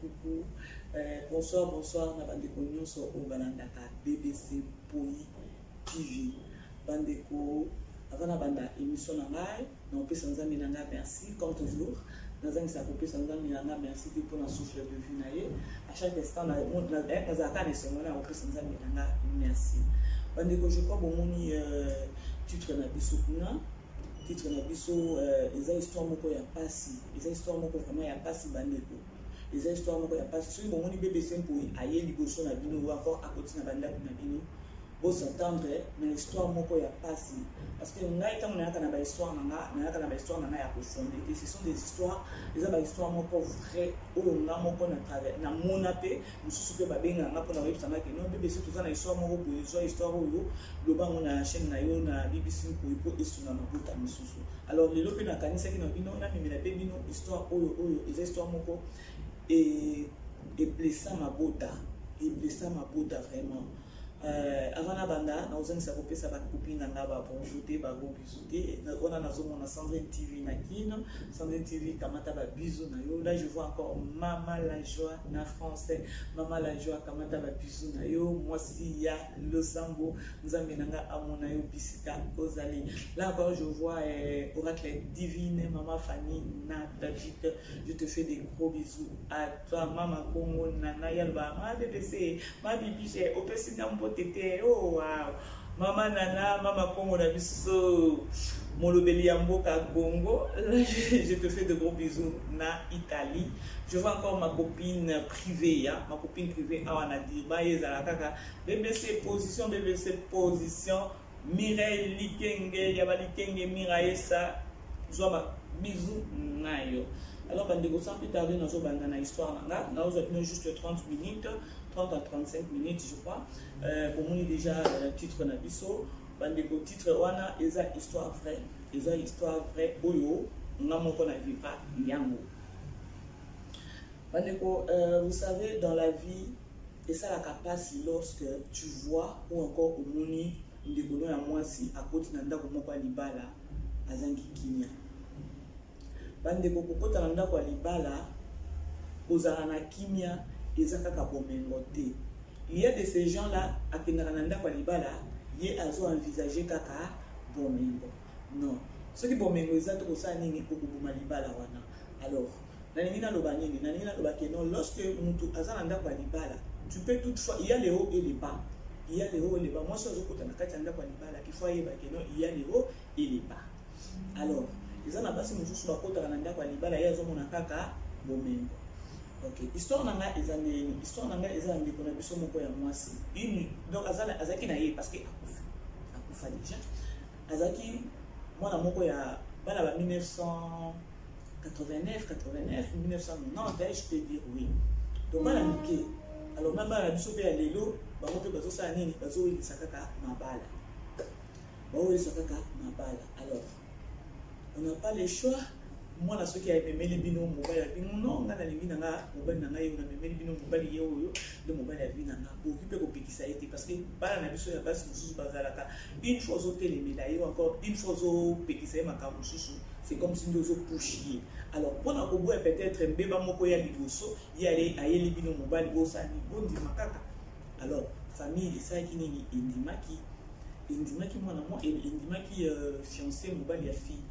coucou. Bonsoir, bonsoir. Na bande konyo so au balandaka BBC Poi TV. Bandeko, avant la bande émission nangai, na pe sans ami nanga merci comme toujours. Dans un ça peut sans ami nanga merci pour la souffle de vie naie. À chaque instant na zaka ne semona au pe sans ami nanga merci. Bandeko je crois bon moni titre na biso kuna. Titre na biso eza histoire moko ya pasi. Eza histoire moko vraiment ya pasi bandeko. Eza histoire moko ya pasi. Soki bomoni BBC Poi aye liboso na bino ou encore à côté na banda na bino. Vous s'entendre na histoire moko ya pasi parce que ngai tant na kana ba histoire na kana ba histoire na ya profondeur. Ce sont des histoires, eza ba histoire moko vrai oyo nga moko na travers na mona pe mususu pe ba benga nga pona website na ke non BBC tout ça na histoire moko pour histoire oyo lobango na chaîne na yo na BBC Poi po esuna mabota mususu. Alors lelo pe na kanisa ki na bino na mimela pe bino histoire oyo eza histoire moko et blessant mabota vraiment. Avant la banda, nous avons sapopé sa copine na ba bonjour ba go bisouté. On a na Sandrine TV na kino, Sandrine TV kamata ba bisou na yo. Là je vois encore Maman la joie na français, Maman la joie kamata ba bisou na yo. Moi si ya le sambo, nous avons nanga amona yo bisika kozali. Là encore je vois Oracle Divine, Maman Fanny na Belgique. Je te fais des gros bisous à toi Maman Congo nana yalba ma BBC, ma bibi j'ai opesi nambo tete. Oh wow, Maman Nana, Maman Congo na biso, molobeli ya mboka Congo. Je te fais de gros bisous na Italie. Je vois encore ma copine privée, hein? Ma copine privée awana diba yezala kaka BBC position Mireille Likenge ya ba Likenge Miraesa zoba bisous nayo. Alors bandeko sans plus tarder nous allons na histoire nanga, nous avons juste 30 minutes. 30 à 35 minutes, je crois. Pour moi, déjà, titre na biso. Bandeko titre wana, eza histoire vraie. Eza histoire vraie. Oyo, namoko na vivra yango. Bandeko, vous savez, dans la vie, et ça la capacité lorsque tu vois ou encore au moni, ndeko ya mwasi à côté nanda ko moko libala azangi kimia. Bandeko kokota nanda ko libala kozala na kimia. Il y a de ces gens-là, à Kenananda Walibala, ils ont envisagé Kaka Bomengo. Non. Ce qui Bomengo, ils ont tout ça, ni pour Malibala. Alors, Nanina Lobanini, Nanina Lobakeno, lorsque Moutou Azananda Walibala, tu peux toutefois, il y a les hauts et les bas. Il y a les hauts et les bas. Moi, je suis à Nakatanda Walibala, il faut y avoir il y a les hauts et les bas. Alors, ils ont abassé Moutou sur la côte à Nanda Walibala, il y a un Kaka Bomengo. Ok, histoire nanga ezane histoire nanga ezane ko na biso moko ya mwasi. Donc azaki na ye parce que akufa déjà. Azaki mwana moko ya bana ba 1989, 1990, je peux dire oui. Donc bana mike. Alors même bana biso pe ya lelo ba mope bazo sa nini bazo yi sakaka mabala. Bazo yi sakaka mabala. Alors on n'a pas le choix. Moi la soki ya memeli bino mobile ya bino non ngana lingi nanga mobile nanga yo na memeli bino mobile yo de mobile ya bino nanga pour occuper ko pikisa été parce que bala na biso ya basi mususu bazalaka une fois au télé médaille encore une fois au pikisa maka mususu c'est comme si nous au pushier. Alors pour na ko boya peut-être mbeba moko ya liboso y aller ayeli bino mobile go sani bondi makaka. Alors famille ça qui nini indimaki mwana moi indimaki fiancé mobile ya fille.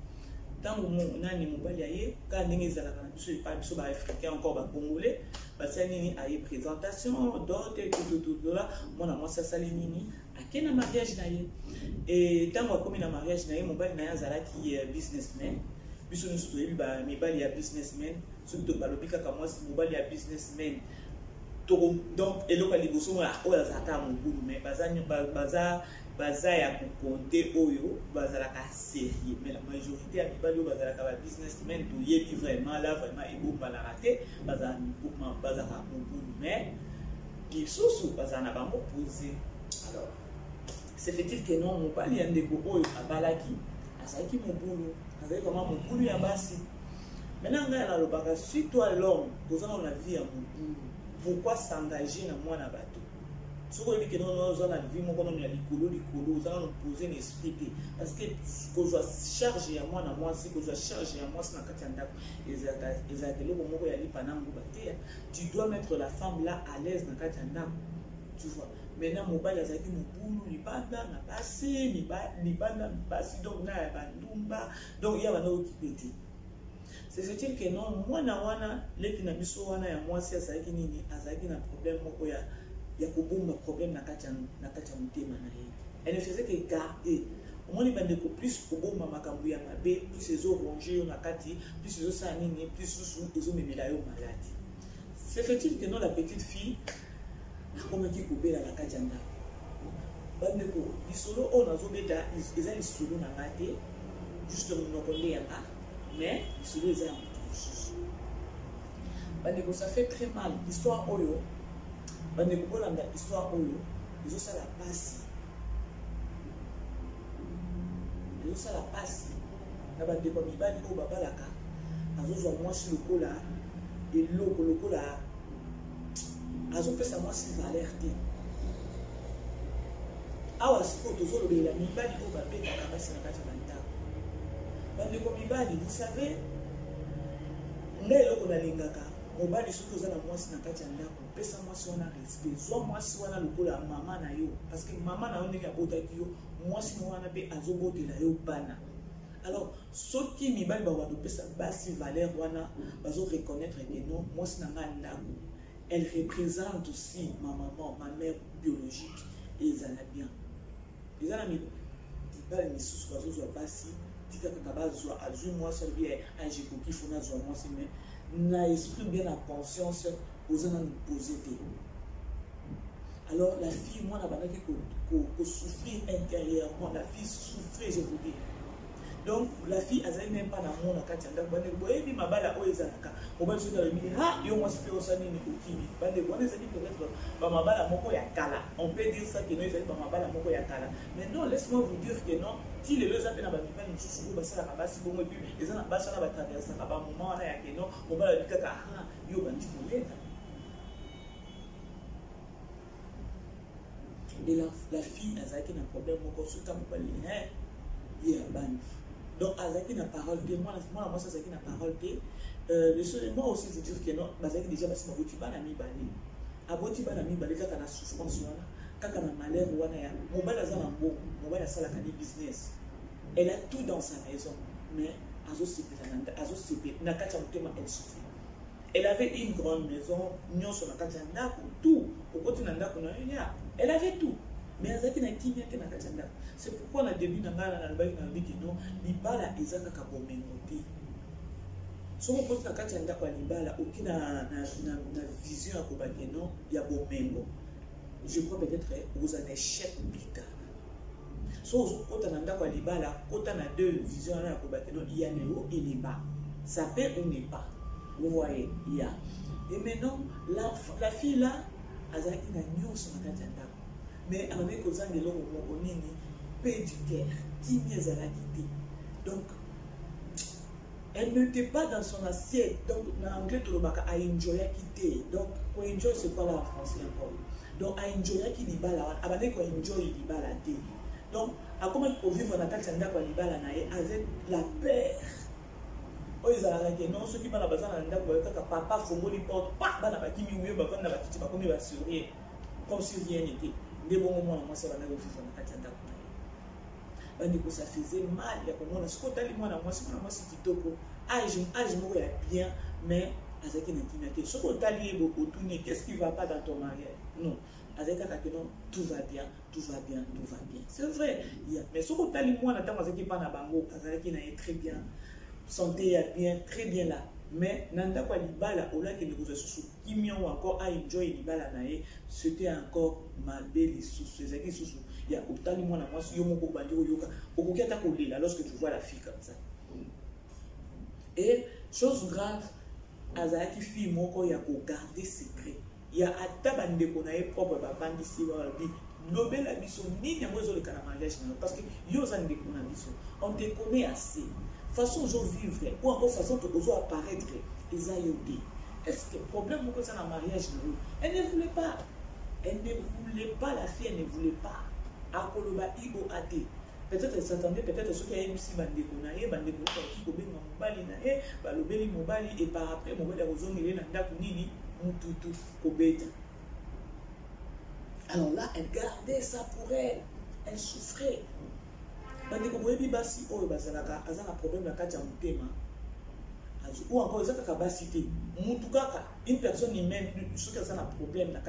Tant que nani mobali aye ka ndenge ezalaka na biso pas biso ba africain encore ba congolais basa nini aye présentation dot et tout là mona moi ça sali nini akena mariage na ye et tant que comme na mariage na ye mobali na yazala ki businessman biso nous to yebi ba mibali ya businessman surtout ba lobika ka moi mobali ya businessman donc eloko liboso mo oya zata mo bulu mais baza ya compter oyo bazalaka sérieux mais la majorité ya mibali oyo bazalaka ba businessmen to yebi vraiment là vraiment ebomba la raté bazaka mobulu mais lisusu bazana bango posé. Alors c'est fait-il que non mobali ya ndeko oyo abalaki azalaki mobulu azalaki vraiment mobulu ya basi. Maintenant ngai na lobaka si toi l'homme ozana na vie ya mobulu pourquoi s'engager na mwana bato? Ce qu'on dit que non, nous avons vie, mon nom, il y a l'icolo, nous allons nous poser une esprit. Parce que quand je charge à moi, si je charge à moi, c'est dans tu dois mettre la femme là à l'aise dans Katianda. Tu vois. Maintenant, mon bail, il y a mon boulot, il banda, n'a passé, il banda, passé, donc là, il y a bandumba, donc il y a un autre qui peut. C'est fait-il que non, moi, les qui n'ont pas moi, si ça qui nini, azaki na problème, moi, il y a un problème na Katianda. Elle ne faisait que garder. Au moins, il y a plus pour makambuya mabe, plus les eaux rongées, plus les eaux sanines, plus les eaux maladie. C'est fait-il que non, la petite fille, comme qui coupe la Katianda. Bandeko, les solos, on a zobeta, ils ont les solos na maté, juste mon collègue, mais les solos, ils ont un peu. Bandeko, ça fait très mal. L'histoire Oyo, Bandeko, Bolanda, l'histoire Oyo, ils ont ça la passe. Ils ont ça la passe. La Bandeko, il va dire au Babalaka, ils ont moi sur le cola, et le cola. Azo pesa mwasi valeur te. Awa siko tozolo bela mibali ko babeta kabasi na kati ya ndako. Bande ko mibali, vous savez, ngai loko na lingaka, mobali soki oza na mwasi na kati ya ndako, pesa mwasi wana respect, zwa mwasi wana lokola mama na yo, parce que mama na yo ndenge abotaki yo, mwasi na wana pe azobotela yo bana. Alors, ceux qui mibali ba wado pesa basi valeur wana, bazo reconnaître que non, mwasi na nga ndako. Elle représente aussi ma maman, ma mère biologique, et ils en ont bien. Ils en ont mis. Ils parlent de sous oiseaux, soit bassi, tika kakaba, soit azul, moi, ça veut dire, un jéco qui faut n'a soit moi, c'est mais, n'a esprit bien la conscience, aux en nous poser. Alors, la fille, moi, n'a pas qu'au souffrir intérieurement, la fille souffrait, je vous dis. Donc, la fille, elle n'a même pas d'amour dans Katianda. Elle dit, ma balle, où est-ce qu'elle a? On va se dire, ah, yo, moi, c'est pas ça, ni au Kimi. On est dit, peut-être, ma balle, mon coin, kala. On peut dire ça, que non, ils ma balle, mon coin, kala. Mais non, laisse-moi vous dire que non, si les deux appels à ma vie, nous sommes sur la base, bon, et puis, les gens à base, on va traverser, à un moment, on a que non, on va dire, ah, yo, bandi, et la fille, elle a un problème, mon consultant, mon palais, il y a un bandi. Donc, Azaki n'a parole que moi, ça, Azaki n'a parole que. Moi aussi, vous dire que non, Azaki déjà, parce que ma botiba n'a mis balé. A botiba n'a mis balé, quand on a souffrance, quand on a malheur, on a mon bal a un bon, mon bal a ça la business. Elle a tout dans sa maison, mais Azo Sépé, Nakata Mutema, elle souffrait. Elle avait une grande maison, Nyon sur la Katanda, tout, au côté de Nanda, elle avait tout. Mais Azaki n'a qui bien que Nakatanda. C'est pourquoi au début, on a dit que non, l'ibala est un kabomengoté. Si on pose la Katanda kwa l'ibala, aucune vision à Kobake, non, il y a bomengo. Je crois peut-être vous en échec plus tard. Si on pose la Katanda kwa l'ibala, quand on a deux visions à Kobake, non, il y a le haut et le bas. Ça peut ou n'est pas. Vous voyez, il y a. Et maintenant, la fille là, Azaki n'a nion sur la Katanda. Mais avec aux angles, on est pédicure, timide à la quitter. Donc, elle n'était pas dans son assiette. Donc, en anglais, tout le monde a enjoyé à quitter. Donc, pour enjoy, c'est pas là en français encore. Donc, a enjoyé à qui dit bala, a balé qu'on enjoy dit bala. Donc, à comment il faut vivre en attaque sanda quoi dit bala avec la peur. Oh, ils ont non, ceux qui vont à la base en anda quoi, quand papa fongo les portes, pas bala qui mi oué, bah quand on a bâti, bah comme il va sourire, comme si rien n'était. Des bons moments, moi, ça va nous vivre en attaque sanda. Ça faisait mal, il y a comme on a ce côté moi, c'est kitoko. Âge, moi, bien, mais avec une intimité. Ce qu'on t'a lié beaucoup, qu'est-ce qui ne va pas dans ton mariage? Non. Avec un non, tout va bien, tout va bien, tout va bien. C'est vrai. Mais ce qu'on t'a lié, moi, on attend avec qui pas na bango, avec qui n'a très bien, santé bien, très bien là. Mais nanda kwa libala, au lac de négociation, qui m'y ont encore à enjoy libala nae, c'était encore mal belle sous ces acquis sous. Il y a autant de monde à moi, si yo moko bandi o yoka, au qui attaque au lit là, lorsque tu vois la fille comme ça. Et chose grave, Azaki fille moko ya ko garder secret. Il y a atabande ko na propre babandi si wa bi. Lobé la biso ni na mozo le kana mariage parce que yo zande ko na biso. On te connaît assez. Façon de vivre ou encore façon de apparaître, ils ont eu. Est-ce que le problème que ça dans le mariage, elle ne voulait pas. Elle ne voulait pas, la fille, elle ne voulait pas. Akoloba Ibo Ade. Peut-être elle s'attendait, peut-être ce qu'il y a MC Bandeko Nae, Bandeko qui Kobe Mobali Nae, Balobeli Mobali, et par après, Mobali Rozong, il est dans Dakunini, Mututu, Kobeta. Alors là, elle gardait ça pour elle. Elle souffrait. Bandeko Boebi Basi, oh, Bazalaka, Azana problème la Katia Mutema. Ou encore, ça a capacité. Une personne humaine, ce qui a un problème, le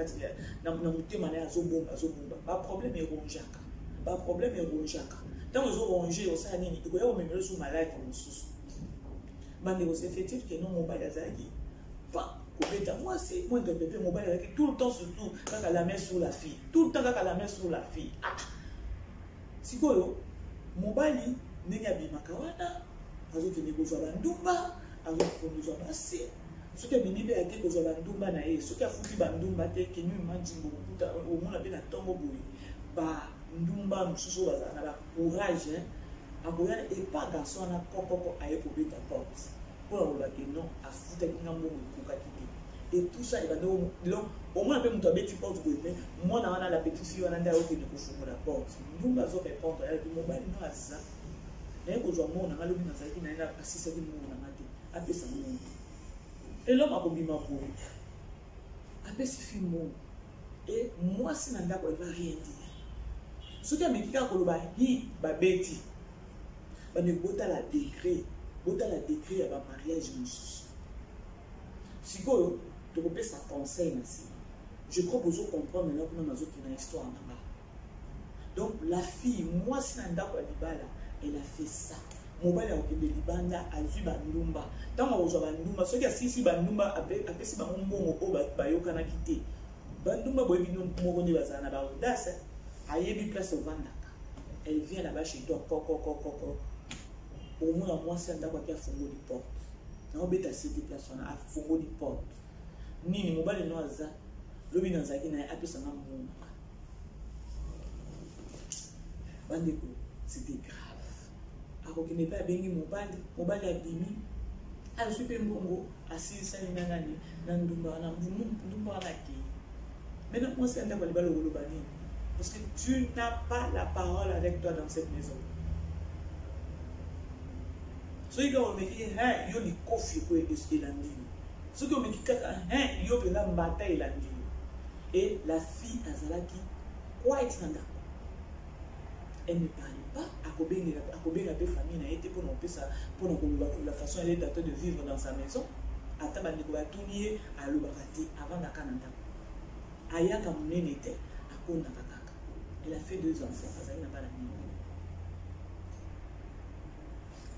problème est ronjaka. Le problème est ronjaka. Tant que vous rongez au sein de l'île, vous avez même sous malade comme sous. Mais c'est effectif que non, mon mobile pas. Moi, c'est moi de bébé mobile tout le temps, surtout quand elle la met sur la fille. Tout le temps quand elle la met sur la fille. Si quoi, mobile, n'est pas bien makawana, azo que négocie bandumba. Alors qu'on nous a passé. Ce qui est minibé à quelque chose à Bandumba nae, ce qui a foutu Bandumba te qui nous mangi au monde avec la tombe boui. Bah Ndumba msuso bazana ba courage hein. Akoya et pas garçon na kokoko aye ko beta porte. Pour la que non a foutu ngambo ko kiti. Et tout ça il va donc au moins peut muto beti porte boui mais moi na la petite fille on anda au que de ko la porte. Ndumba zo répondre elle dit mobile non asa. Mais ko zo mo na ngalobi na saki na ina asisa ki mo na mate. Et l'homme a commis ma peau. Après, c'est film. Et moi, si je ne vais rien dire. Ce qui a mis à Kolobani, Babeti, je ne vais pas la décret. Je vais la décret à ma mariage. Si tu peux ça conseil, je crois que vous comprenez maintenant que nous avons une histoire. Donc, la fille, moi, si je ne vais pas elle a fait ça. Mobile a occupé Libanda, a vu Bandumba. Tant qu'on a Bandumba, ceux qui ont si Bandumba a fait si Bandumba au Bayokana quitté. Bandumba, boy, nous mourons de Bazana Baoudas, a yebi place au Vandaka. Elle vient là-bas chez toi, coco. Au moins, moi, c'est un d'abord qui a fongo de porte. Non, bête à cette place, on a fongo de porte. Ni mobile no aza, l'obi nanzaki na appelé ça maman. Bandeko, c'était grave. Alors qu'il n'est pas béni mobile a bimi. A super bongo, assis ça il n'a ni n'andumba n'andumba la qui. Maintenant moi c'est un d'abord le balo bani parce que tu n'as pas la parole avec toi dans cette maison. Ce qui on me dit hein yo ni kofi ko eskelandi. Ce qui on me dit hein yo bela mbata elandi. Et la fille Azalaki quoi est nanda. Elle ne parle pas à Kobé la famille n'a été pour la façon elle est de vivre dans sa maison. À Tabane va tourner à l'Obarati avant la Canada. Aya Kamoune n'était à Kona Kakaka. Elle a fait 2 enfants. Elle n'a pas la même.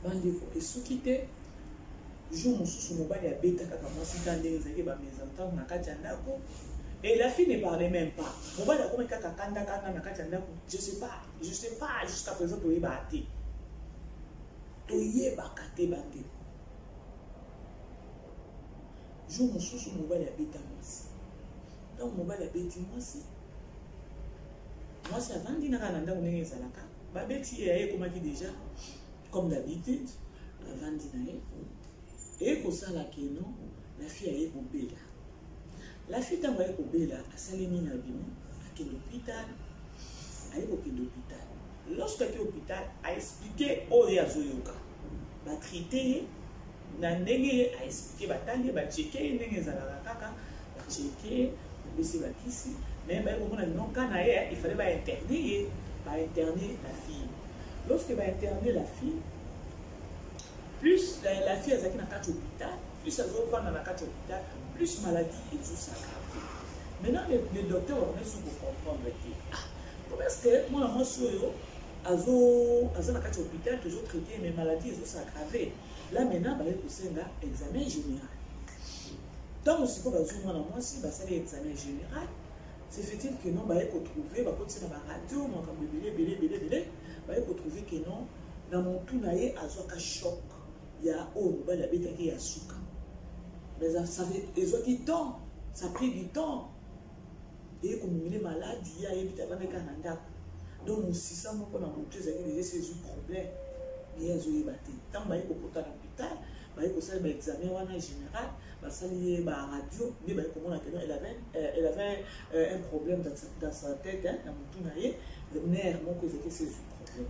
Bandeko et ce qui était jour mon sous mobile à bêta kaka moi si quand les aïeux ba mes entendre na katiandako. Et la fille ne parlait même pas. Mon père a comme je sais pas jusqu'à présent tu es battu. Tu es battu bandé. Je me suis sur mon père a bêta moi. Donc mon père a bêti moi si. Moi c'est avant d'y aller dans les zalaka. Ba bêti est comme qui déjà comme d'habitude avant d'y aller. Et pour ça là que non la fille a été belle. La fille t'a envoyé au Béla, à Salimine Abimou, à l'hôpital, à l'hôpital. Lorsqu'elle est à l'hôpital, a expliqué au Yazoyoka. Va traiter, n'a négé, a expliqué, va tailler, va checker, n'est pas à la caca, va checker, va baisser la kisi. Mais il fallait interner la fille. Lorsqu'elle va interner la fille, plus la fille a été dans l'hôpital, plus elle va dans l'hôpital, plus maladie et tout ça. Maintenant, les docteurs ont remis pour comprendre comment est-ce que moi, je suis à l'hôpital, toujours traité mes maladies, ils sont aggravées. Là, maintenant, il y a un examen général. Tant que je suis moi, si c'est un examen général, c'est fait-il que non, il faut trouver, il faut trouver dans la radio, il faut trouver que non, dans mon tout, il y a un choc. Il y a un bébé qui a souka. Mais ça fait du temps, ça a pris du temps. Et comme il est malade, il y a un Canada. Donc, si ça m'a montré ces problèmes, il y a un battu. Tant que je suis à l'hôpital, ça examen wana général basali ba radio mais comment elle avait un problème dans sa tête hein, dans mutu na ye le nerf moko ezaki c'est problème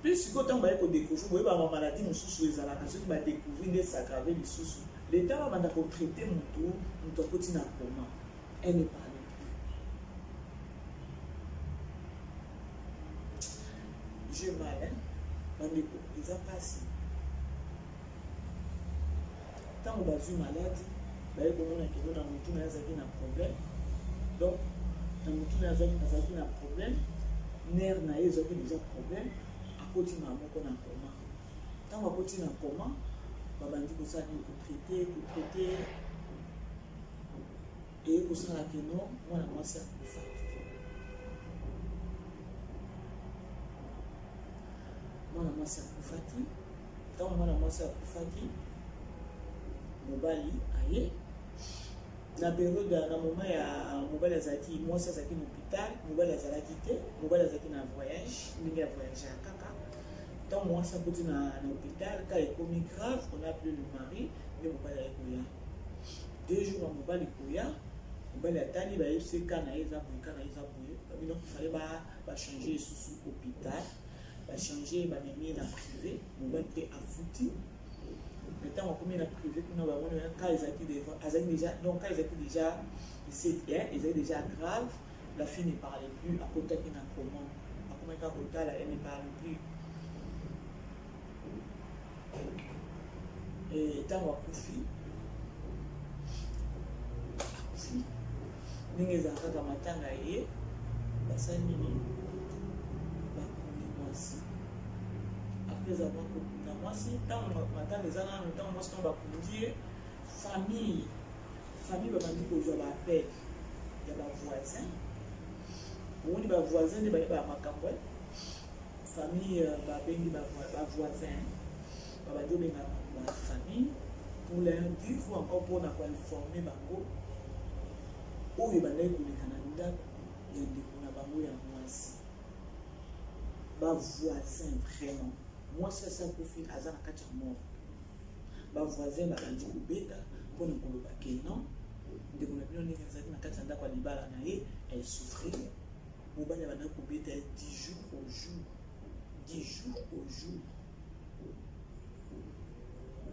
plus quand on va découvrir ba maladie mususu ezalaka soki ba découvrir des s'aggraver lisusu l'état va banda ko traiter mutu akoti na coma elle ne parle plus j'ai mal hein bandeko eza pasi tant que bazui maladie baye komona kendo na mutu na yazaki na problème donc na mutu na yazaki na problème nerf na ye ezaki déjà problème akoti na moko na coma tant akoti na coma babandi kosala nini kotraite eye kosala keno mwana mwasi akufa mwana mwasi akufaki ntango mwana mwasi akufaki mobali aye na periode na moment ya mobali azalaki mwasi azalaki na hôpital mobali azalaki te mobali azalaki na voyage ndenge ya voyage ya kaka ntango mwasi akoti na hôpital ka ekomi grave on a appelé le mari nde mobali aye koya 2 jours ya mobali koya mobali atali bayebisi ka na ye eza boye ka na ye eza boye babino ifale bachange lisusu hôpital bachange bamemi na privé mobali mpe afuti mais tant qu'on a privé que nous avons quand ils étaient déjà c'est bien ils étaient déjà grave la fille ne parlait plus à côté qui n'a comment à comment qu'à côté elle ne parle plus et tant qu'on koufi ninge za kaka matanga ye basani bakuni mwasi après avoir na mwasi tant matanga ezana tant mwasi on va conduire famille babandi kozwa ba appel ya ba voisin oni ba voisin de ba makambo famille babengi ba voisin babandi benga ba famille pour leur dire faut encore pour na ko informer bango oyo bandai koleka na ndako ya ndeko na bango ya mwasi ba voisin vraiment mwasi asakufi aza na kati ya mort ba voisin babandi kobeta mpona koloba ke non ndeko na bino ndenge azalaki na kati ya ndako ya libala na ye elle souffrir mobali abanda kobeta 10 jours au jour 10 jours au jour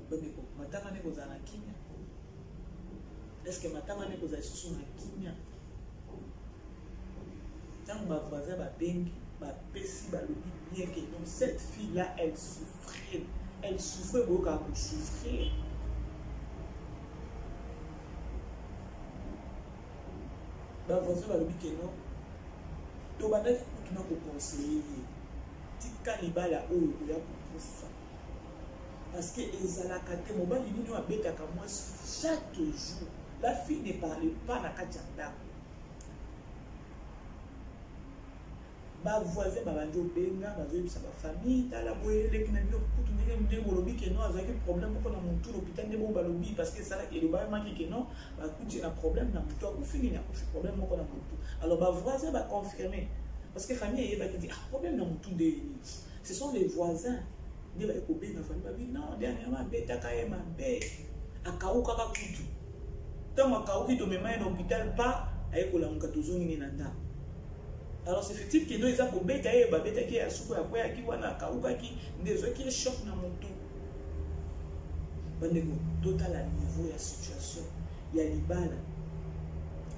bandeko matanga nde kozala na kimia est-ce que matanga nde kozala lisusu na kimia ntango bavoisin babengi bapesi balobi bien que donc cette fille là elle souffrait boyoka kosouffrir bavoisin balobi ke non tobandaki kutuna kokonseye ye tika libala oyo koya kokufa parce que ezalaka te mobali nini oyo abetaka mwasi chaque jour la fille ne parlait pas na kati ya ndako bavoisin babandi obenga bazoyebisa bafamille tala boye eleki na bino kutu ndenge bolobi ke non azalaki problème moko na motu l'hôpital nde bongo balobi parce que esalaki elobamaki ke non bakuti na problème na motu akufi nini akufi problème moko na motu alors bavoisin baconfirme parce que famille eyebaki di problème na motu nde nini ce sont les voisins nde baye kobenga famille babi non dernièrement abetaka ye mabe akaukaka kutu ntango akauki tomema ye na hôpital pa aye kolamuka tozongi nini na ndako. Alors c'est effectif que nous avons bêta et babeta qui a souko ya ki wana kauka ki ndezo ki choc na moto. Bandeko total à niveau ya situation ya libala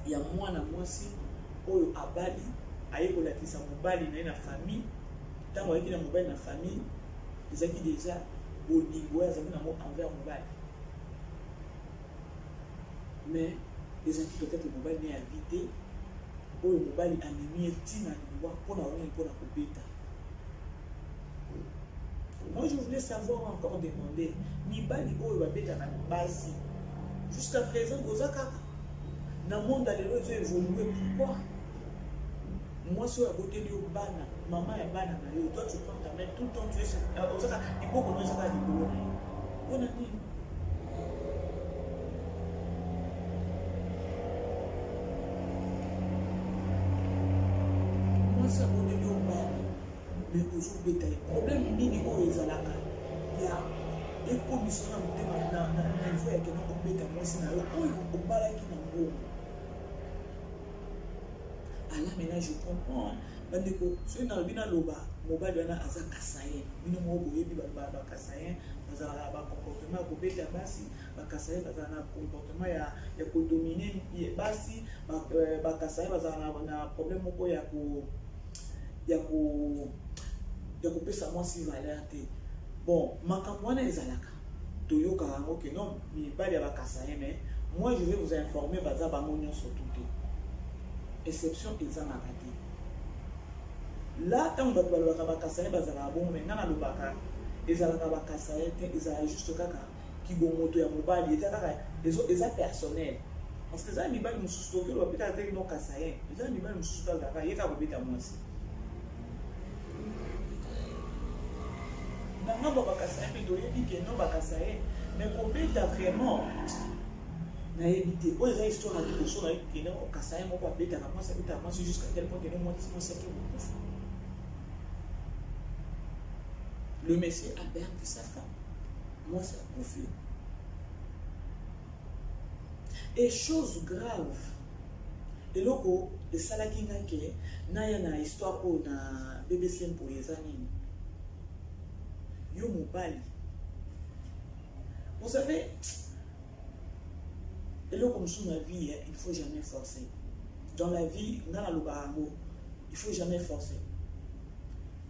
ya mwana mwasi oyo abali ayeko la kisa mobali na famille tango ayeki na mobali na famille ezaki déjà bolingo ezaki na mo envers mobali. Mais ezaki peut-être mobali ne habité oyo mobali amemi etina lingwa mpona wana mpona kobeta. Moi je voulais savoir encore demander mibali oyo babetaka na basi jusqu'à présent boza kaka na monde alelo ezo évoluer pourquoi mwasi oyo aboteli yo bana mama ya bana na yo toi tu prends ta main tout le temps tu es ozaka liboko no ezaka likolo na yo mpona nini ça on est au bas mais aujourd'hui le problème nini oyo ezalaka ekomisa na motema na niveau ya kena obeta mwasi na yo oyo obalaki na mbongo. Ala maintenant je comprends bandeko soki nalobi naloba mobali wana aza kasayen bino moko boyebi bakasayen bazalaka na bacomportement ya kobeta basi, bakasayen bazala na comportement ya kodomine basi, bakasayen bazala na problème moko ya kopesa mwasi valeur te. Bon makambo wana ezalaka toyokaka yango ke non mibali ya bakasayen, mais moi je vais vous informer baza bango nyonso tout te exception ezalaka te. Là tant bato balobaka bakasayen bazalaka bongo, mais nga nalobaka ezalaka bakasayen te, ezala juste kaka kibomoto ya mobali eza kaka eza personnel, parce que eza mibali mosusu toki oloba petaka te no kasayen, eza mibali mosusu to azalaka ye kaka kobeta mwasi na ngambo bakasayen mpe toyebi ke no bakasayen, mais kobeta vraiment nayebi te oyo eza histoire ya liboso nayebi kene kasayen moko abetaka mwasi abetaka mwasi jusqu'à tel point kene mwasi ake kokufa. Le monsieur a perdu sa femme. Moi, c'est confus. Et chose grave. Et là, le salaki ngake, na ya na histoire pour na BBC pour les années. Yo mobali. Vous savez, et là, comme sur ma vie, il ne faut jamais forcer. Dans la vie, dans la lobarango, il ne faut jamais forcer.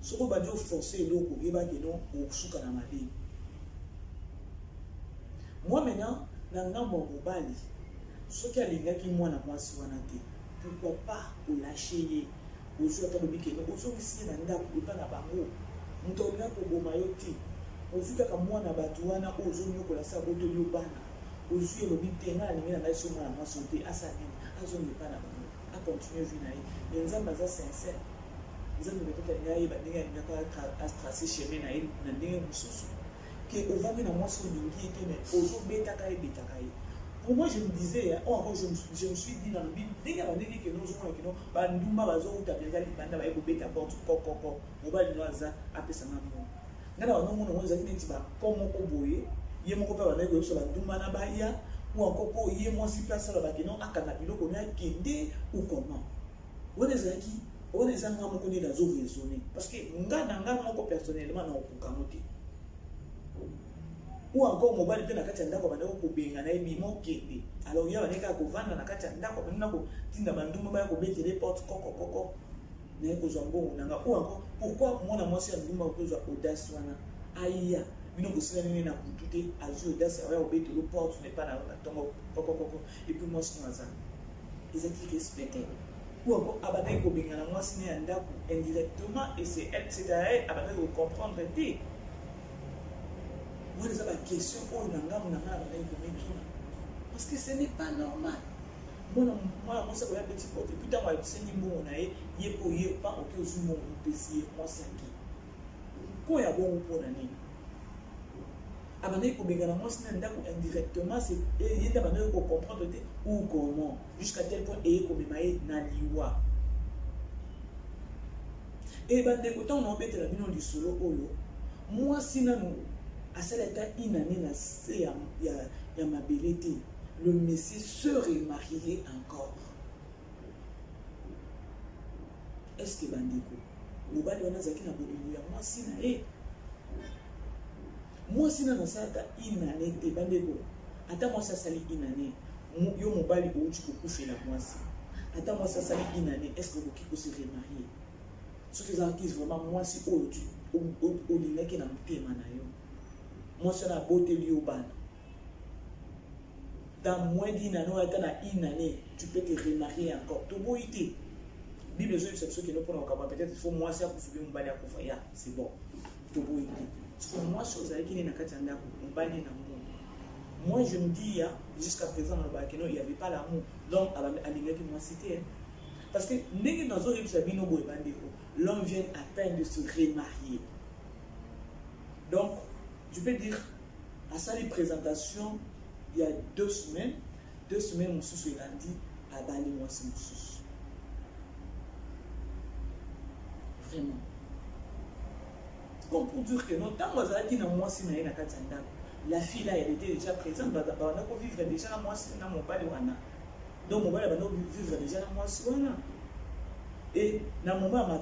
Ce qu'on va dire forcer l'eau, il va dire non au soukanamadi. Moi maintenant, dans mon mobali, ce qui a les gars qui moi na moi si wanate, pourquoi pas au lâcher aux autres bikini, aux autres ici dans la pas na bango, mutonga ko bomayoti, aux autres comme moi na batuana, aux autres ko la saboto yobana, aux autres le bitena ni na sur moi na moi santé à sa vie, à zone pas na bango, à continuer vie na yi, les hommes sincères. Ils ont peut-être gagné à tracer chemin na ndenge mususu que ovami na mwasi olingi ete mais ozo betaka e betaka e. Pour moi je me disais oh encore je me suis dit dans le bible ndenge bandeki ke nozo mona ke no bandumba bazo uta beza libanda ba eko beta porte kokoko mobali no aza apesa na mo ngana wana mona mwanza kiti ba komo ko boye ye moko pa bana ko so bandumba na ba ya ou encore ko ye mwasi place la ba ke no akana biloko na kende ou comment wona zaki on est en train de raisonner parce que nous personnellement na okukamote ou encore mobile pe na kati ndako bana ko benga na ebi mo kende alors ya baneka ko vanda na kati ndako bana ko tinda banduma ba ko betele porte koko na ko zombo nanga ou encore pourquoi moi na moi c'est nduma ko zo audace wana aya bino ko sina nini na kutute azu audace ya ko betele porte n'est pas na tongo koko et puis moi c'est ça ils ont respecté. Ou encore abandonner ko benga na mwasi ne ndako indirectement et c'est à elle abandonner ko comprendre te moi les a la question o nanga abandonner ko metuna parce que ce n'est pas normal moi ça va petit porte puis dans ma seni bon na ye po ye pas OK ozumo mpesi moi saki ko ya bon pour nani abandonner ko benga na mwasi ne ndako indirectement c'est il abandonner ko comprendre te ou comment jusqu'à tel point et comme maï na liwa et bande ko tant on bête la bino du solo olo moi sinanu à celle état inane na se ya ma belité le monsieur se remarier encore est-ce que bandeko mobali wana zaki na bolingo ya moi sina moi sina na sata inane te bandeko ata moi ça sali inane yo mobali outi kokufela mwasi ata mwasi asali inane est-ce que okoki se remarier soki ezalaki vraiment mwasi oyo olingaki na motema na yo mwasi wana aboteli yo bana dans moins d'inane oyo ata na inane tu peux te remarier encore toboyi te bible ezoyebisa biso kende mpona kokaba peut-être il faut mwasi akufi mobali akufa ya c'est bon toboyi te soki mwasi ozalaki nini na kati ya ndako mobali na mo. Moi, je me dis, jusqu'à présent, il n'y avait pas l'amour. L'homme a l'égard qui m'a cité. Parce que l'homme vient à peine de se remarier. Donc, je peux dire, à sa présentation, il y a 2 semaines, mon sous il a dit, à Bali, moi, c'est mon sous. Vraiment. Comme pour dire que non, tant que moi, c'est na moi, c'est na katanda. la fille là, elle était déjà présente. On a vivre déjà dans moi, dans mon bal. Donc, mon bal, on a vivre déjà dans moi. Et dans le moment où on a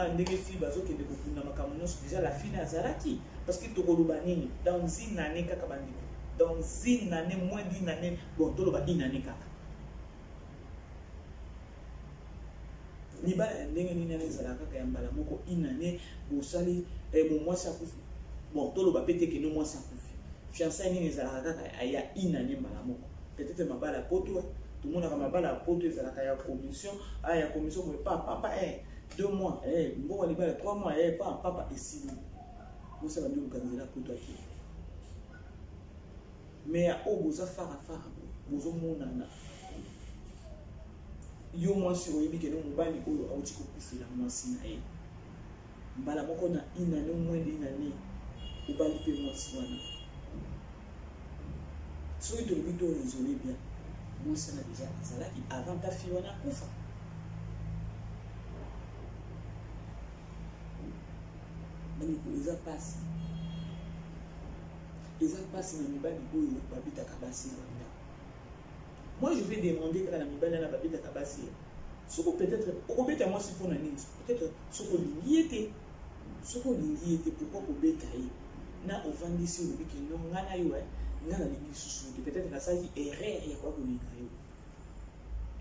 dit que fille déjà la fille n'a Zaraki. Parce que dans une année, dans une année, moins d'une année, bon, tout le monde une année. Ni ba ndenge nini ezalaka ka yambala moko inane bosali moi ça kufi bon tolo ba pété que nous moi ça kufi fiançailles nini ezalaka ka ya inane mbala moko peut-être mabala poto tout le monde a mabala poto ezalaka ya commission ya commission mais pas papa 2 mois mbo ni ba 3 mois pas papa et 6 mois moi ça va nous kanzela poto aki mais ya oboza fara bozo monana yo mwasi oyebi ke mobali oyo auti kokufela mwasi na ye mbala moko na inane mwende inane obali mpe mwasi wana soki tolobi to raisonne bien mwasi wana deja azalaki avant ta fille wana akufa bandeko eza pasi na mibali oyo babetaka basi na bandako. Moi, je vais demander que la mibale na babita kabasi. Peut-être, au bêta moi c'est pour la niche. Peut-être, ce qu'on y était. Ce qu'on y était, pourquoi au bêta na au vendre ici au biki non ngana yo ngana lingi susu. Peut-être la ça est erreur et quoi qu'on y yo.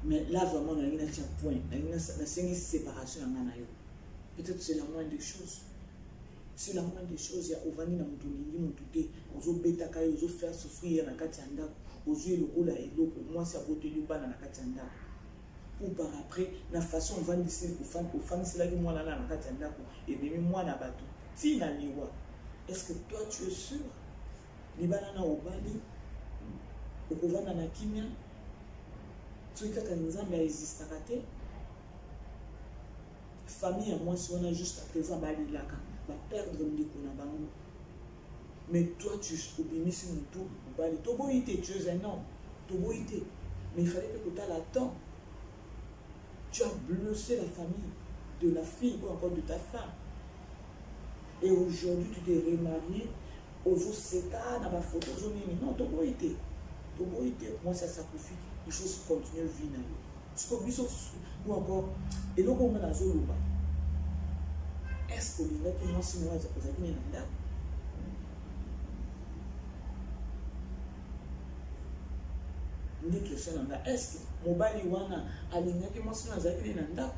Mais là vraiment on a une tiens point. On a cinq séparation ngana yo. Peut-être c'est la moindre des choses. C'est la moindre des choses. Il y a au vendre na mutu lingi mutu te. Ozo bêta kayo ozo faire souffrir na kati anda. Aux yeux le coup là et l'eau pour moi c'est à côté du bas dans la katanda ou par après la façon on va dire aux femmes c'est là que moi là dans la katanda et même moi na bateau ti na liwa est-ce que toi tu es sûr les banana au bali au kovanda na kimia tu es kaka nzambe existe raté famille moi si on a jusqu'à présent bali là va perdre ndeko na bango. Mais toi, tu obéis sur le tout. Tu es un homme. Mais il fallait que tu aies la temps. Tu as blessé la famille de la fille ou encore de ta femme. Et aujourd'hui, tu t'es remarié. Aujourd'hui, c'est ça, dans ma photo. Non, tu as été. Moi, ça sacrifie. Il faut continuer à vivre. Parce que ou encore, et donc, on a la zone. Est-ce que les gens qui m'ont signé aux amis ni question nanga est-ce que mobali wana alingaki mwasi na zakili na ndako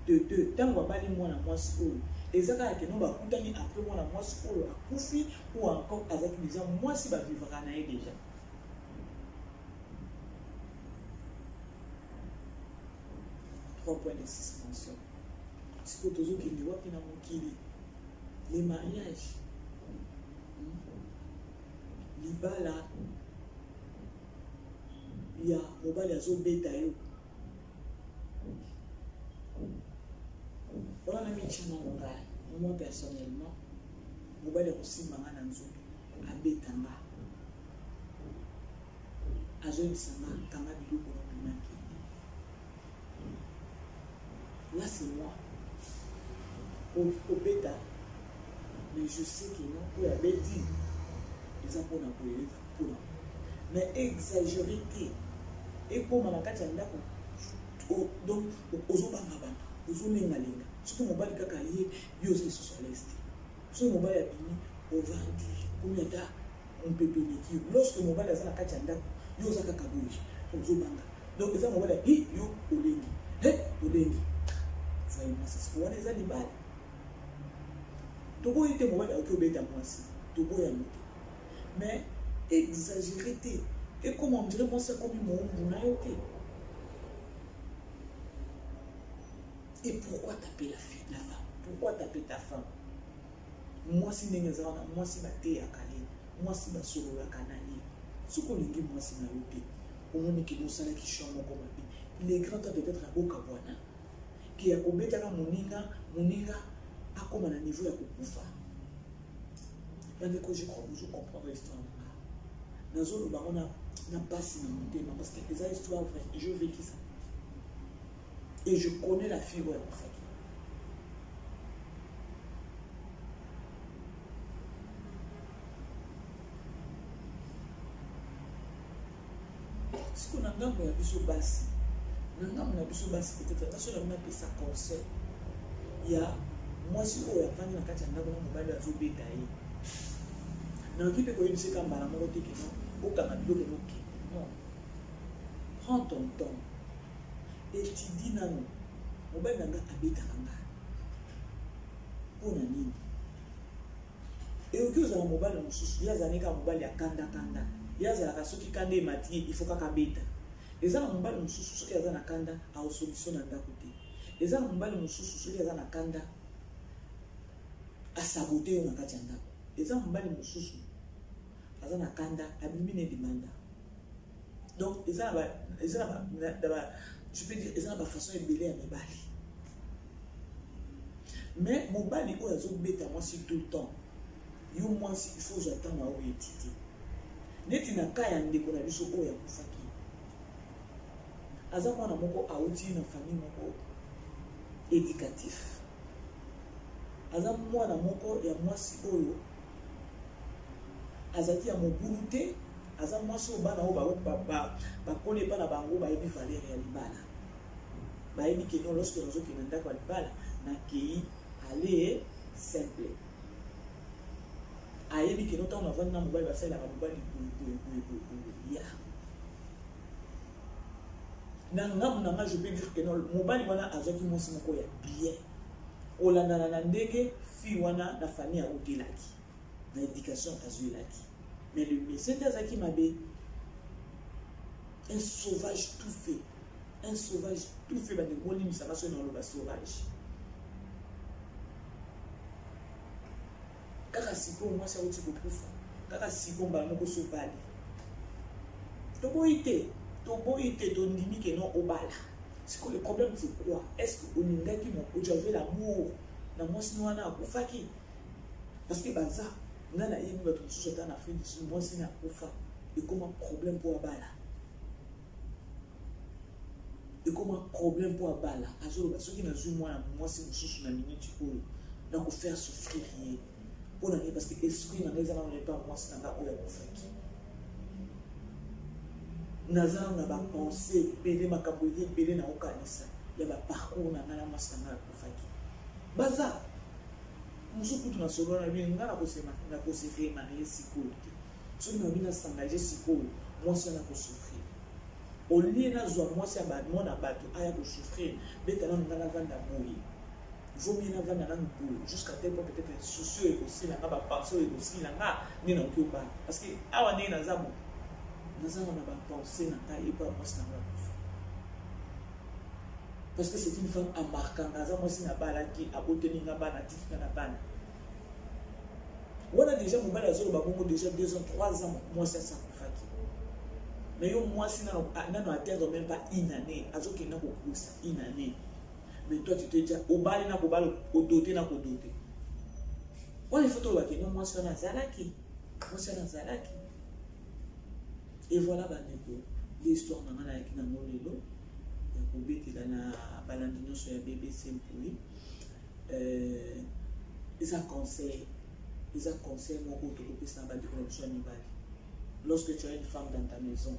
de deux tango bali mwana mwasi oyo ezaka ya keno bakutani après mwana mwasi oyo akufi ou encore avec les gens mwasi ba vivra na ye déjà 3 points de suspension siko tozo kende wapi na mokili les mariages libala il y a mobile azo beta yo voilà na michana ngai moi personnellement mobile aussi manga na nzoto abeta nga azo bisanga kanga biloko na maki là c'est moi au beta mais je sais que non pour abeti les apôtres na pour mais exagérité et comme on a quatre ans donc ozobanga bana ozolengalenga surtout mobali kaka ye yoza sur l'est so mobali abini ovandi combien ta on peut pénétrer lorsque mobali azana quatre ans yoza kaka boye ozobanga donc eza mobali hi yo olengi vraiment c'est ce qu'on a les balles tobo ite mobali okobeta mwasi tobo ya moto mais exagérité. Et comme on dirait, moi, c'est comme mon naïveté. Et pourquoi taper la fille, la femme? Pourquoi taper ta femme? Moi, si Nengazana, moi, si ma thé à Kali, moi, si ma solo à Kanaï, ce qu'on dit, moi, si ma loupé, au moment qui nous salaire qui chante comme un il est grand temps peut-être à Bokawana, qui a combattu à Moninga, à comme un niveau à Kokufa. Je crois que je comprends l'histoire. Dans le baron n'a pas si monté parce que les histoires vraies, je vécu ça. Et je connais la fille, ouais, en fait. ngambo ya biso basi na ngambo na biso basi peut-être parce que on a fait ça conseil ya mwasi oyo afandi na kati ya ndako na mobali azobeta ye na okipe koyebisika mbala moko te keno okanga biloko noke non prends ton temps étudie nano mobali na nga abetaka nga mpona nini eoki ozala mobali mosusu ye azalaki kaka mobali ya kanda ye azalaka soki kanda emati ye ifo kaka beta eza na mobali mosusu soki aza na kanda aosolution na ndako te eza na mobali mosusu soki aza na kanda asabote yo na kati ya ndako eza na mobali mosusu aza na kanda abimi na demanda donc eza na je peux dire eza na bafaçon ebele ya mibali mais mobali oyo azobeta mwasi tout le temps yo mwasi il faut j'attendre oyo etiti neti na ka ya ndeko na biso oyo akufaki aza mwana moko auti na famille moko éducatif aza mwana moko ya mwasi oyo azaki ya mobulu te aza mwasi oyo bana oyo bakoli epa na bango bayebi valeur ya libala bayebi keno lorsque nazokende ndako ya libala nakei ale simple ayebi keno ntango navandi na mobali basalelaka mobali ya na ngambo na nga je peux dire keno mobali wana azwaki mwasi moko ya bien olandana na ndenge fi wana na famille aotelaki na éducation azwelaki mais le médecin azaki mabe un sauvage tout fait bande bolimisa baso na loba sauvage kaka siko mwasi auti kokufa kaka siko mbala moko sobali toboyi te tondimi keno obala. Siko le problème c'est quoi? Est-ce que oningaki mon tu avais l'amour na mwasi wana akufaki? Parce que baza nana yini bato mosusu ata na fin du mwasi na akufa et comment problème pour abala et comment problème pour abala azoloba soki nazwi mwana mwasi mosusu na minute oyo na kofaire souffrir ye mpona ye parce que esprit na ngai eza nano epa mwasi na nga oyo akufaki naza na bapense ebele makambo ebele na okanisa ya baparcours na ngai na mwasi na nga akufaki baza mosusu kutu na solo na bino nga na koseremarie sikoyo te soki na bino asangaje sikoyo mwasi wana kosouffrir olie nazwa mwasi ya bamona bato aya kosouffrir beta nano nga navanda boye vomi navanda nano boye jusqu'à tel point peut-être souci oyo ekosila nga bapense oyo ekosila nga nde naoki obala parce que awa ndenge naza bo naza na bapense na ngai epa mwasi na nga kufa parce que c'est une femme embarquant naza mwasi na balaki aboteli nga bana atikika na bana wana déjà mobali azoloba bongo déjà 2 ans 3 ans mwasi asakufaki mais yo mwasi nano atteindre même pas une année azokenda kokusa une année mais toi tu te dis obali na kobala odote na kodote wana il faut toloba keno mwasi wana azalaki et voilà bandeko l'histoire na nga nayaki nango lelo ya kobetela na balandi nyonso ya BBC mpoi eza conseil moko tokopesa na bandeko na biso ya mibali. Lorsque tu as une femme dans ta maison,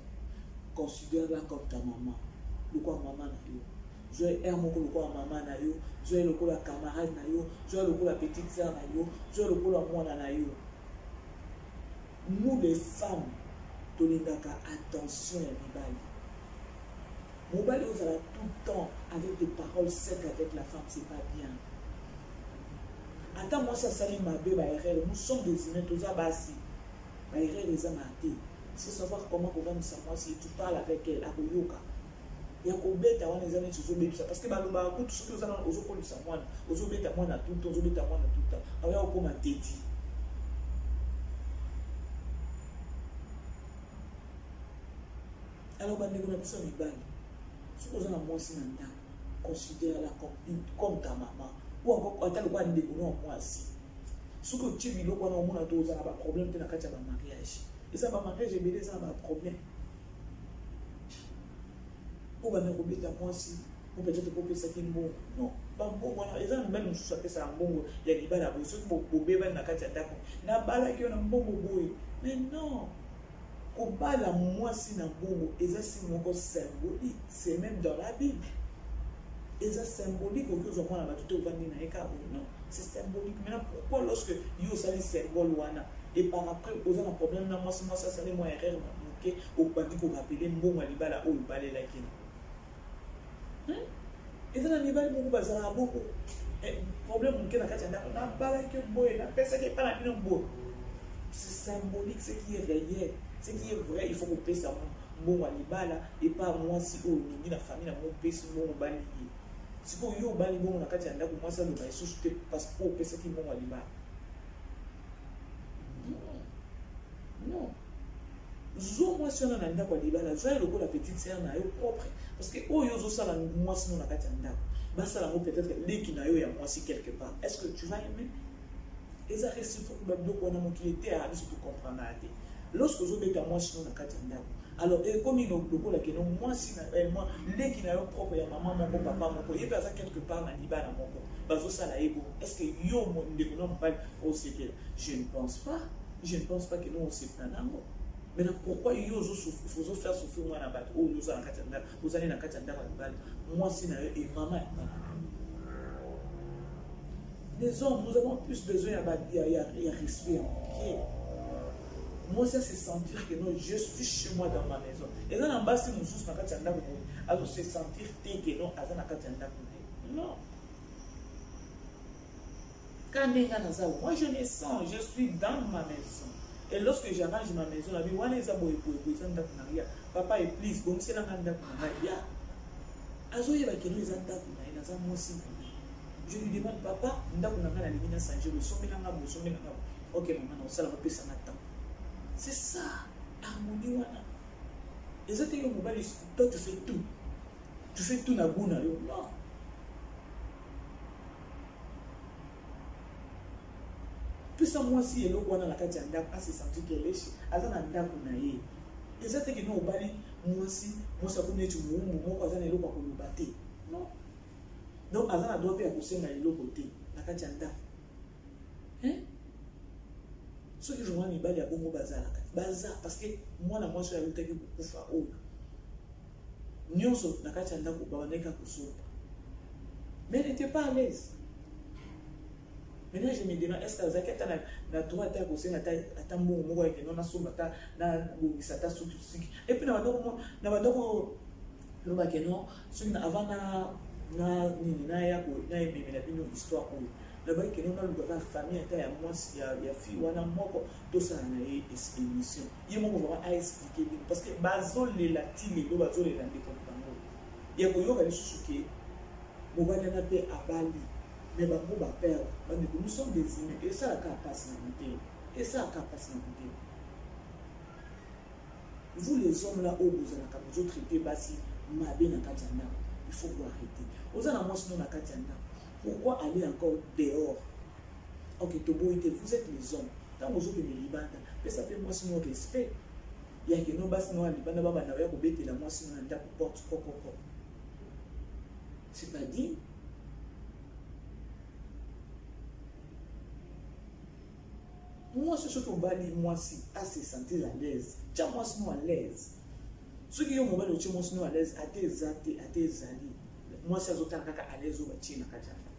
considère-la comme ta maman. Lokwa maman na yo joue er moko lokwa maman na yo joue lokola camarade na yo joue lokola petite sœur na yo joue lokola mwana na yo. Nous les femmes tolingaka attention ya mibali. Mobali ozala tout le temps avec des paroles secs avec la femme, c'est pas bien. Attends, moi ça sali mabe ba erreur, nous sommes des humains tous à basi. Ba erreur les amaté. Il faut savoir comment on va nous savoir si tu parles avec elle à Boyoka. Ya ko beta wana les amis toujours beta parce que ba lo ba ko tout ce que ozana ozokolisa mwana, ozobeta mwana tout le temps, ozobeta mwana tout le temps. Aya ko ma teti. Alors ba ndeko na biso mibali. Si vous avez un mois considère-la comme ta maman. Ou encore, quand tu as un mois si. Ce que tu vis, on a un problème de la mariage. Et ça va mariage, et ça va un problème. Ou va me remettre à moi si. Ou peut-être pour que ça soit bon. Non. Ils ont même chose appelé ça un bon. Il y a des balles à vous. Ceux qui ont bébé dans la katia d'accord. Na bala qui ont un bon boy. Mais non. kobala mwasi na bongo eza si moko symbolique, c'est même dans la Bible. Eza symbolique au moins la tout vandi na eka non, c'est symbolique. Maintenant pourquoi lorsque yo sali symbole wana et par après aux un problème na moi ça sali moi erreur OK au bandi ko rappeler mbongo libala o libala la kina. Hein? Et dans les balles beaucoup bazala beaucoup. Problème mon na kati ndako na bala que boy na pesa qui pas na bino bo. C'est symbolique, ce qui est réel, ce qui est vrai, il faut qu'on paye ça bon à libala et pas moi si au ni la famille na mon pèse mon bali. Si pour yo bali bon na kati ndako moi ça le ba sous parce que au pèse qui bon à libala. Non. Zo moi si on a ndako libala, zo le la petite sœur na yo propre parce que oh yo zo ça la moi si na kati ndako. Ba ça la peut-être les qui na yo ya moi si quelque part. Est-ce que tu vas aimer? Et ça reste pour que beaucoup on a mon qui était à juste pour comprendre. Lorsque je vais à moi sinon na kati ndako. Alors et comme il le la que non moi si moi les qui na yo propre ya maman mon papa mon il va ça quelque part na libala mon bazo ça la ego. Est-ce que yo mon déconom pas au séquel? Je ne pense pas. Je ne pense pas que nous on se plaint d'amour. Maintenant pourquoi yo faut faire souffrir moi na bateau ou nous en kati ndako. Vous allez na kati ndako libala. Moi si na et maman les hommes, nous avons plus besoin de respect. Okay? Moi, ça, c'est sentir que non, je suis chez moi dans ma maison. Et là, en bas, si nous sommes dans la maison, alors c'est sentir que non, à la maison. Non. Quand moi, je me sens, je suis dans ma maison. Et lorsque j'arrange ma maison, la vie, papa est please, donc c'est la maison. Je lui demande, papa, ok, maman, ça va passer un temps. C'est ça, harmonie. Et ça, toi, tu fais tout. Tu fais tout, non. Puis ça, moi, si elle est la carte à se sentir qu'elle est chez elle. Et ça, c'est que nous, moi, si, moi, ça connaît tout le monde, moi, quand elle est là, pour nous battre. Non. Donc, Azana doit faire pousser dans l'autre côté, la Katianda. Hein? Ce que je vois, il y a beaucoup de bazar. Bazar, parce que moi, moi, je suis avec beaucoup de faire. Nous sommes dans la Katianda pour Babaneka Kousoupa. Mais elle n'était pas à l'aise. Maintenant, je me demande, est-ce que vous avez la droit de pousser la taille à tambour, moi, et non, à soumata, na boubisata, sous-sous. Et puis, avant, na nini na ya ko na yememe na bino histoire ko na ba ke na luka famille ta ya mwasi ya fi wana moko to sa na émission yemo mo va expliquer parce que bazole la tili do bazole la ndeko bango ya ko yoka le susuke mo ba na pe abali mais bango ba perdre bande nous sommes des humains et ça ka passe na côté et ça ka passe na côté vous les hommes là où vous allez comme vous traiter basi mabe na katana. Il faut vous arrêter. Vous avez la Katianda. Pourquoi aller encore dehors? Ok, vous êtes les hommes. Quand vous êtes les Libanais, ça fait moi sinon respect. Il y a que nous bas sinon Libanais baba na ko bete la moi sinon anda porte coco. C'est pas dit. Moi ce que bali moi si à se sentir à l'aise. Tiens moi sinon à l'aise. Ceux qui ont mon bal au sinon à l'aise à tes amis. Moi c'est autant à l'aise au bâtiment à Katianda.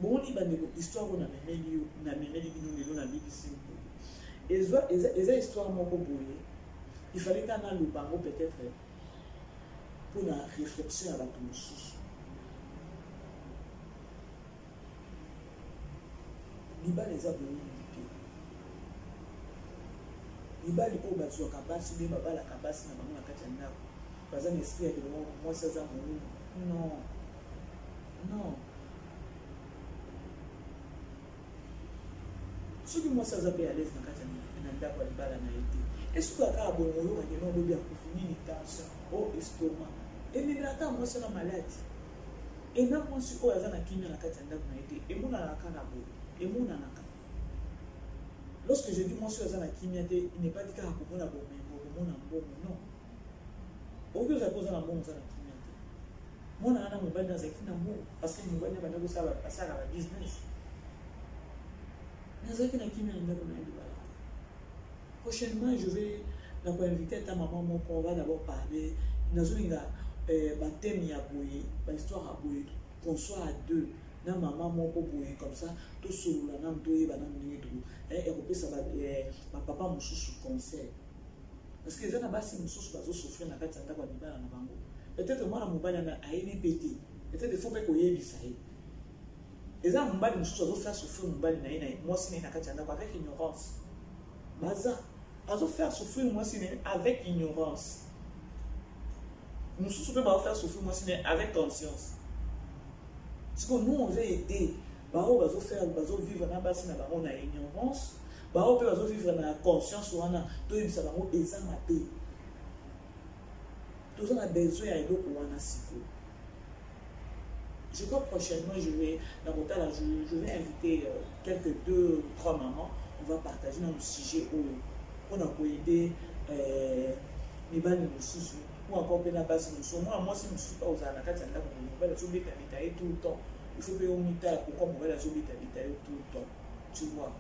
Bon, il y a une histoire où on a mené la BBC. Et les histoires m'ont bouillé. Il fallait qu'on ait le bango peut-être pour une réflexion à la touche. Liba les a bouillé. Liba les pauvres sur Kabasi, les babas la Kabasi, la maman la Katianda. Pas un esprit de moi, c'est ça. Non. Non. Ce qui moi ça s'appelle à l'aise dans Katana kwa libala na été. Est-ce que aka bongo ka keno lobi akufini ni tension au estomac. Et mais là moi c'est la maladie. Et na moi si ko azana kimia na Katana na été. Et mona na kana bo. Et mona na ka. Lorsque je dis moi si azana kimia il n'est pas dit ka komona bo mais mona mbongo non. Au que ça cause na mbongo ça na kimia. Mona ana mobile dans zakina mbongo parce que mobile na bana ko ça va passer à la business. Prochainement, je vais inviter ta maman, on va d'abord parler. Un thème, une histoire à bouiller, qu'on soit à deux. Na maman moko boye comme ça to solo na ndoye bana mningi tout et repesa ba papa mususu conseil parce que zana basi mususu bazo souffrir na kati ndako libala na bango peut-être moi na mobali na ayebi pété peut-être il faut que koyebisa ye eza mobali mususu azo faire souffrir mobali na ye moi si na kati ndako avec ignorance baza azo faire souffrir moi si avec ignorance mususu peut pas faire souffrir moi si avec conscience. Parce que nous, on veut aider. On va vivre dans la ignorance. On peut vivre dans la conscience. On a besoin de je crois prochainement, je vais inviter quelques 2 ou 3 mamans. On va partager un sujet où on a aider les balles ou encore bien la base moi si je ne suis pas aux anacats tout le temps il faut que on pourquoi on va tout le temps tu vois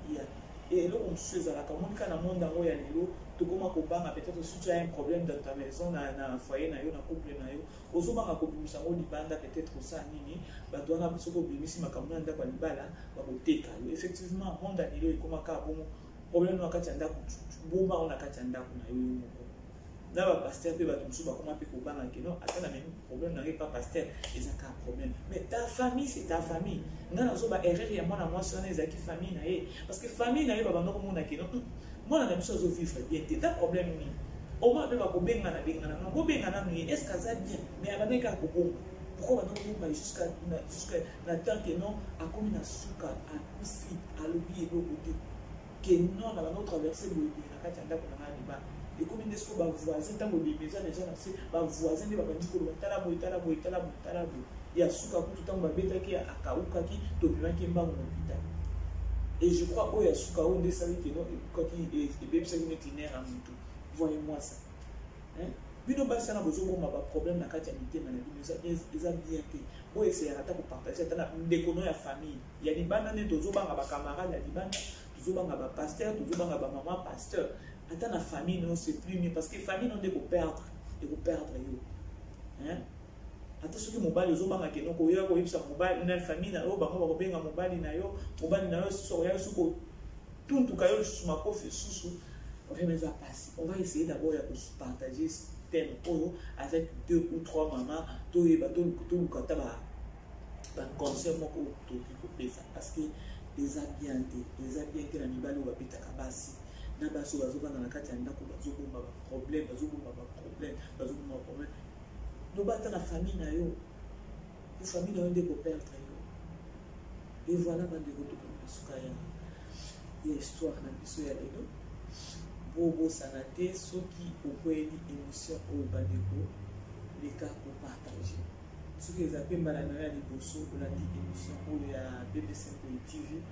et là on se à la commune quand le monde en ya lelo to comment ko banga peut-être si tu as un problème dans ta maison na foyer na yo na couple na yo ozobanga ko bimisa ngo libanda peut-être ça nini ba doana soko bimisi makamuna nda kwa libala ba koteka effectivement monde a lelo comment ka bon problème na kati nda bomba on na kati nda na yo moko na ba pasteur pe ba tumsu ba comment pe ko banga que non attends même problème n'arrive pas pasteur ils ont un problème mais ta famille c'est ta famille ngana zo ba erreur ya mwana mwasi wana ezaki famille na ye parce que famille na ye ba bandoko mona que non mwana na biso zo vivre bien t'es ta problème ni au moins pe ba ko benga na non ko benga na ni est-ce que ça bien mais abandeka ko bongo pourquoi bandoko ba jusqu'à na tant que non a comme na suka a kufi a lobi et côté que non na ba traverser le na kati ndako na liba et comme des fois voisins tant que les maisons les gens c'est voisins de babandi ko tala bo ya suka ko tout temps ba beta ki akauka ki to bimaki mbango hôpital et je crois que ya suka on desali que non quand il est bébé c'est une itinéraire en tout voyez-moi ça hein bino ba sana bozo ko ma problème na kati ya mitema na bino ça bien que o essayer ata ko partager ata na ndeko no ya famille ya libanda ne tozo banga ba camarade ya libanda tozo banga ba pasteur tozo banga ba maman pasteur ata na famille non c'est plus mieux parce que famille non de ko perdre yo hein ata soki mobali ozobanga ke noko oya koyebisa mobali na famille na yo bango bakobenga mobali na yo so oya suko tuntuka yo lisusu makofi lisusu vraiment ça passe on va essayer d'abord de partager ce thème avec 2 ou 3 mamans toyeba tolukata ba conseil moko toki kopesa parce que les bien que na mibali oyo babetaka basi na basi bazobanda na kati ya ndako bazobomba problème no bata na famille na yo pour famille na yo ndeko perdre yo et voilà bande ko to ko suka ya histoire na biso ya lelo bobo sanate soki okweli émission oyo bande ko leka ko partager soki ezape mbala na ya liboso olandi émission oyo ya BBC TV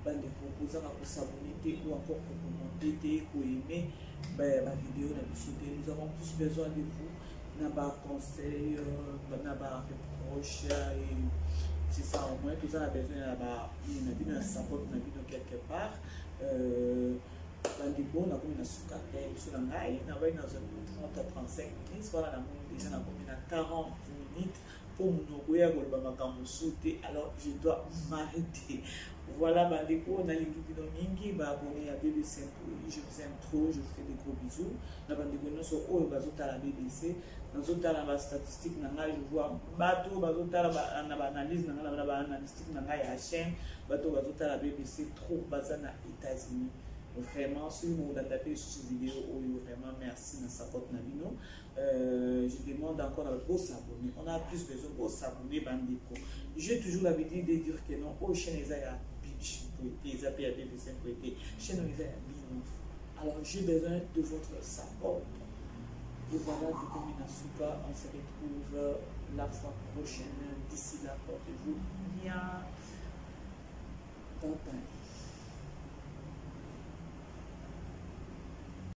bande ko kozaka ko s'abonner ou encore ko commenter ko aimer ba vidéo na biso nous avons tous besoin de vous n'a pas conseil, n'a pas reproche, et c'est ça au moins, tout ça a besoin d'avoir une support, quelque part. Bandigo, on a comme une soukaté, sur la maille, on a 30 à 35 minutes, voilà, déjà, on a comme 40 minutes pour nous alors je dois m'arrêter. Voilà, Bandigo, on a les guides mingi, abonné à BBC, je vous aime trop, je vous fais des gros bisous. On a Bandigo, nous sommes au la BBC. Nous avons des statistiques, je vois bateau, analyse, analytique, la chaîne, bateau, la BBC, trop bazana États-Unis. Vraiment, si vous avez tapé sur cette vidéo, vraiment merci dans sa porte Nabino. Je demande encore à vos s'abonner. On a plus besoin de s'abonner, Bandiko. J'ai toujours l'habitude de dire que non, au chaîne les a bitch, les a BBC, chaîne les a bino. Alors j'ai besoin de votre support. Et voilà, du Kominasuka, on se retrouve la fois prochaine. D'ici là, portez-vous bien. Bye bye.